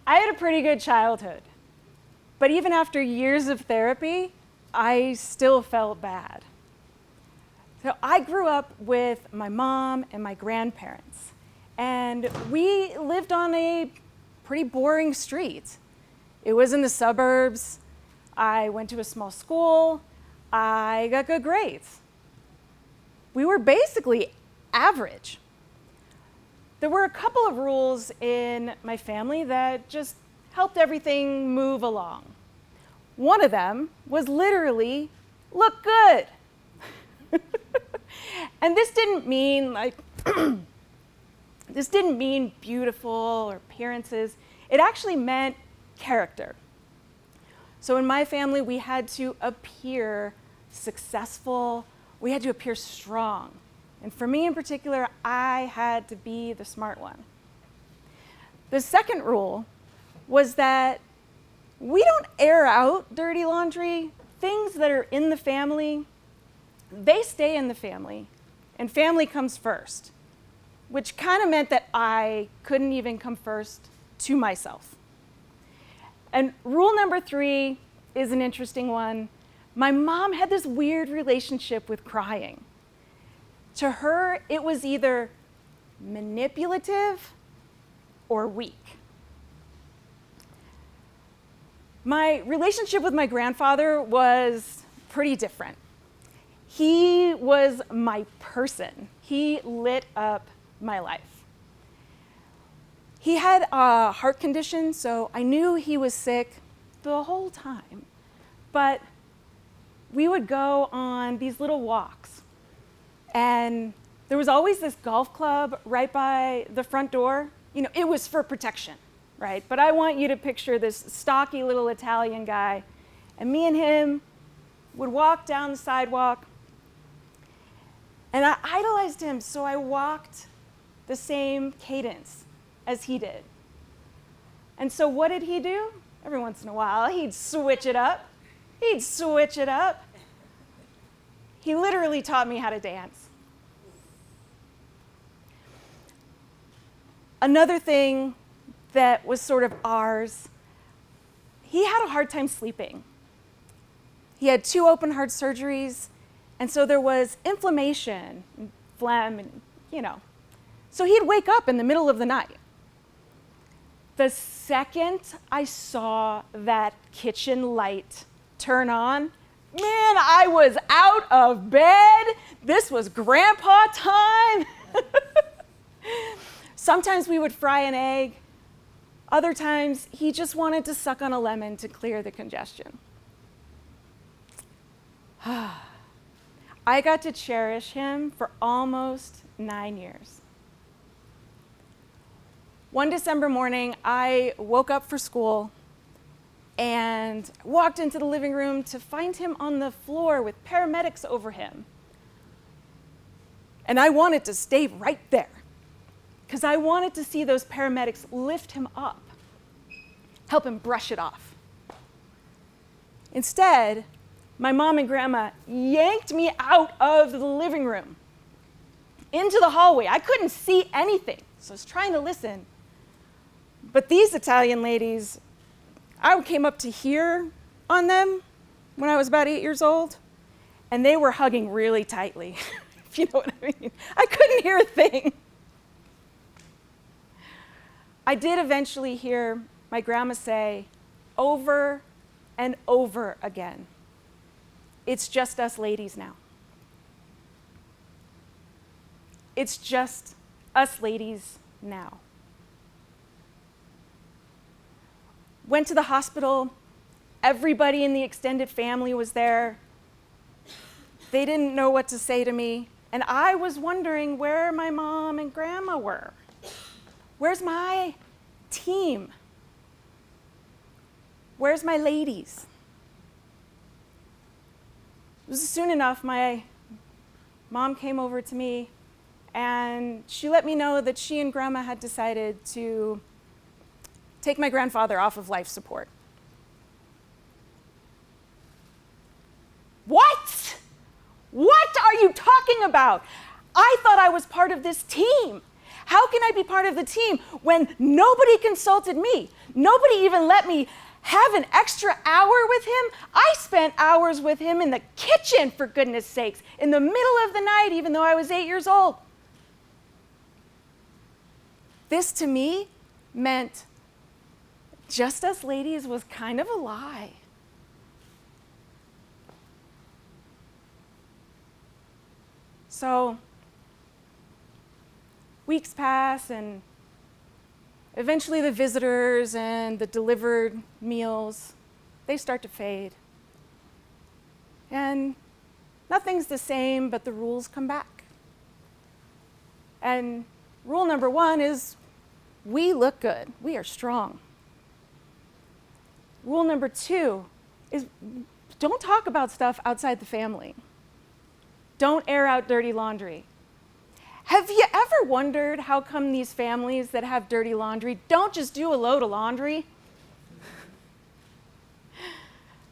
I had a pretty good childhood, but even after years of therapy, I still felt bad. So I grew up with my mom and my grandparents, and we lived on a pretty boring street. It was in the suburbs. I went to a small school. I got good grades. We were basically average. There were a couple of rules in my family that just helped everything move along. One of them was literally, look good. And this didn't mean this didn't mean beautiful or appearances. It actually meant character. So in my family, we had to appear successful. We had to appear strong. And for me in particular, I had to be the smart one. The second rule was that we don't air out dirty laundry. Things that are in the family, they stay in the family, and family comes first, which kind of meant that I couldn't even come first to myself. And rule number 3 is an interesting one. My mom had this weird relationship with crying. To her, it was either manipulative or weak. My relationship with my grandfather was pretty different. He was my person. He lit up my life. He had a heart condition, so I knew he was sick the whole time. But we would go on these little walks, and there was always this golf club right by the front door. You know, it was for protection, right? But I want you to picture this stocky little Italian guy, and me and him would walk down the sidewalk, and I idolized him, so I walked the same cadence as he did. And so what did he do? Every once in a while, he'd switch it up. He'd switch it up. He literally taught me how to dance. Another thing that was sort of ours, he had a hard time sleeping. He had 2 open heart surgeries, and so there was inflammation, and phlegm, and So he'd wake up in the middle of the night. The second I saw that kitchen light turn on, man, I was out of bed. This was grandpa time. Sometimes we would fry an egg. Other times, he just wanted to suck on a lemon to clear the congestion. I got to cherish him for almost 9 years. One December morning, I woke up for school and walked into the living room to find him on the floor with paramedics over him. And I wanted to stay right there because I wanted to see those paramedics lift him up, help him brush it off. Instead, my mom and grandma yanked me out of the living room into the hallway. I couldn't see anything, so I was trying to listen. But these Italian ladies, I came up to here on them when I was about 8 years old, and they were hugging really tightly, if you know what I mean. I couldn't hear a thing. I did eventually hear my grandma say over and over again, "It's just us ladies now. It's just us ladies now." Went to the hospital. Everybody in the extended family was there. They didn't know what to say to me. And I was wondering where my mom and grandma were. Where's my team? Where's my ladies? It was soon enough, my mom came over to me and she let me know that she and grandma had decided to take my grandfather off of life support. What? What are you talking about? I thought I was part of this team. How can I be part of the team when nobody consulted me? Nobody even let me have an extra hour with him. I spent hours with him in the kitchen, for goodness sakes, in the middle of the night, even though I was 8 years old. This to me meant just us ladies was kind of a lie. So weeks pass, and eventually the visitors and the delivered meals, they start to fade. And nothing's the same, but the rules come back. And rule number 1 is we look good. We are strong. Rule number 2 is don't talk about stuff outside the family. Don't air out dirty laundry. Have you ever wondered how come these families that have dirty laundry don't just do a load of laundry?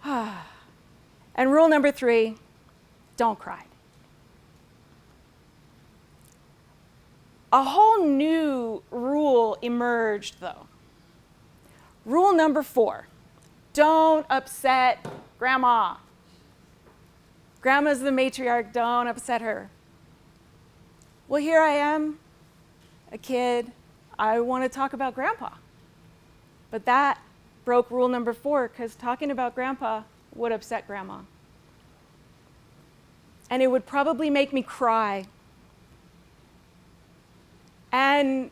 And rule number 3, don't cry. A whole new rule emerged, though. Rule number 4, don't upset Grandma. Grandma's the matriarch, don't upset her. Well, here I am, a kid. I want to talk about Grandpa. But that broke rule number 4, because talking about Grandpa would upset Grandma. And it would probably make me cry. And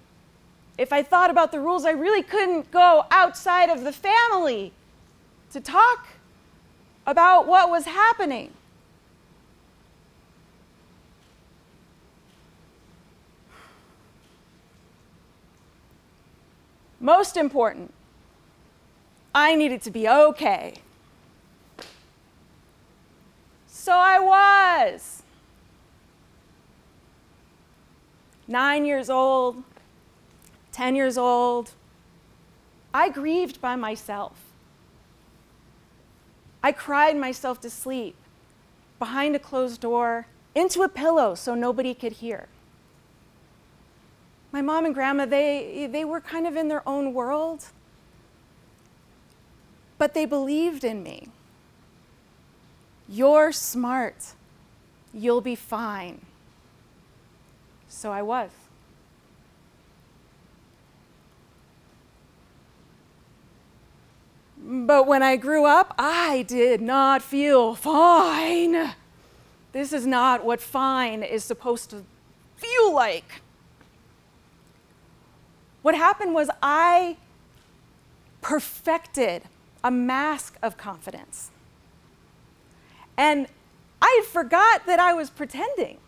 if I thought about the rules, I really couldn't go outside of the family to talk about what was happening. Most important, I needed to be okay. So I was. 9 years old, 10 years old, I grieved by myself. I cried myself to sleep behind a closed door into a pillow so nobody could hear. My mom and grandma, they were kind of in their own world, but they believed in me. You're smart. You'll be fine. So I was. But when I grew up, I did not feel fine. This is not what fine is supposed to feel like. What happened was I perfected a mask of confidence. And I forgot that I was pretending.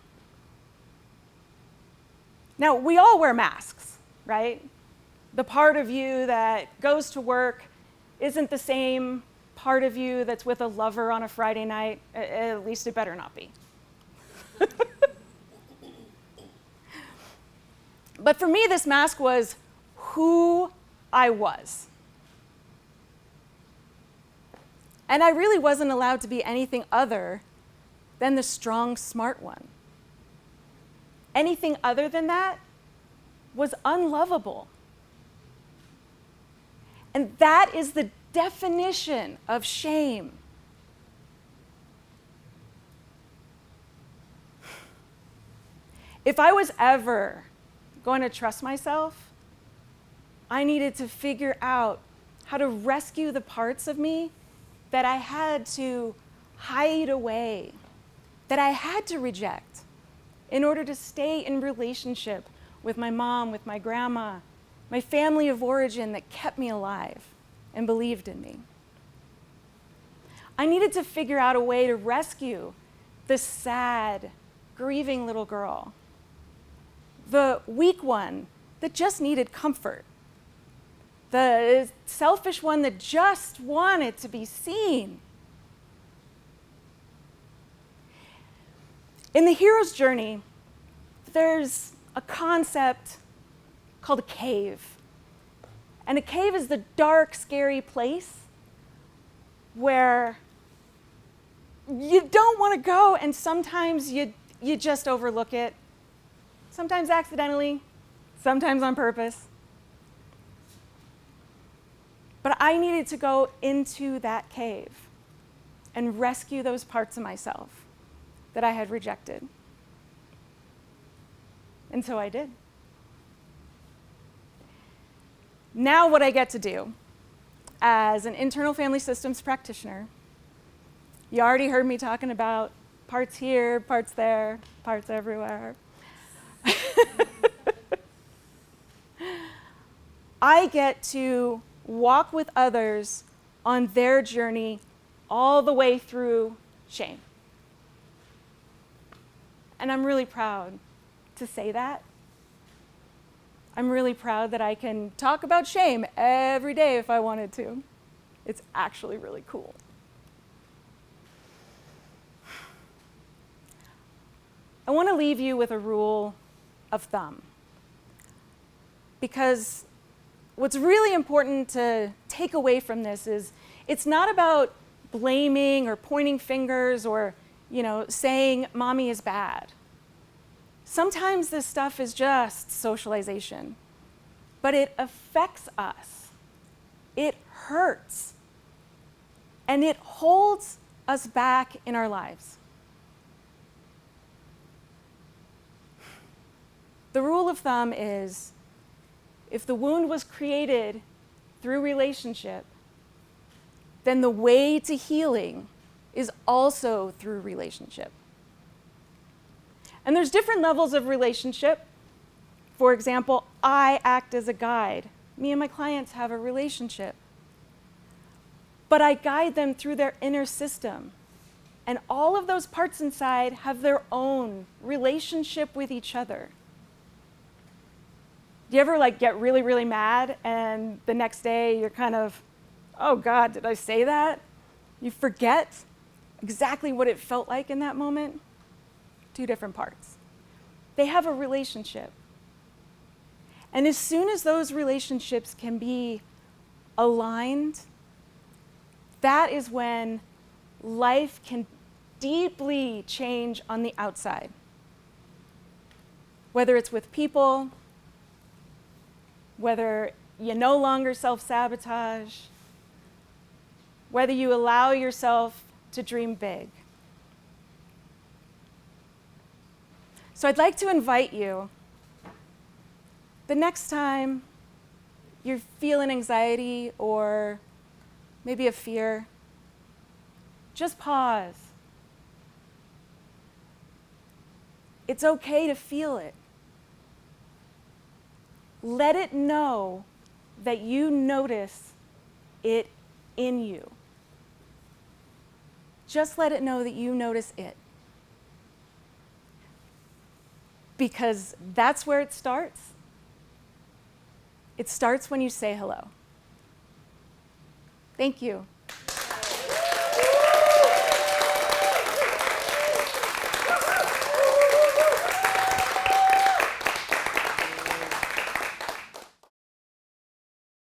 Now, we all wear masks, right? The part of you that goes to work isn't the same part of you that's with a lover on a Friday night. At least it better not be. But for me, this mask was who I was. And I really wasn't allowed to be anything other than the strong, smart one. Anything other than that was unlovable. And that is the definition of shame. If I was ever going to trust myself, I needed to figure out how to rescue the parts of me that I had to hide away, that I had to reject in order to stay in relationship with my mom, with my grandma, my family of origin that kept me alive and believed in me. I needed to figure out a way to rescue the sad, grieving little girl, the weak one that just needed comfort, the selfish one that just wanted to be seen. In the hero's journey, there's a concept called a cave. And a cave is the dark, scary place where you don't want to go, and sometimes you just overlook it. Sometimes accidentally, sometimes on purpose. But I needed to go into that cave and rescue those parts of myself that I had rejected. And so I did. Now what I get to do as an internal family systems practitioner, you already heard me talking about parts here, parts there, parts everywhere. I get to walk with others on their journey all the way through shame. And I'm really proud to say that. I'm really proud that I can talk about shame every day if I wanted to. It's actually really cool. I want to leave you with a rule of thumb, because what's really important to take away from this is it's not about blaming or pointing fingers or, saying mommy is bad. Sometimes this stuff is just socialization, but it affects us. It hurts, and it holds us back in our lives. The rule of thumb is, if the wound was created through relationship, then the way to healing is also through relationship. And there's different levels of relationship. For example, I act as a guide. Me and my clients have a relationship. But I guide them through their inner system. And all of those parts inside have their own relationship with each other. Do you ever get really, really mad and the next day you're kind of, oh God, did I say that? You forget exactly what it felt like in that moment? Two different parts. They have a relationship. And as soon as those relationships can be aligned, that is when life can deeply change on the outside. Whether it's with people, whether you no longer self-sabotage, whether you allow yourself to dream big. So I'd like to invite you, the next time you're feeling anxiety or maybe a fear, just pause. It's okay to feel it. Let it know that you notice it in you. Just let it know that you notice it. Because that's where it starts. It starts when you say hello. Thank you.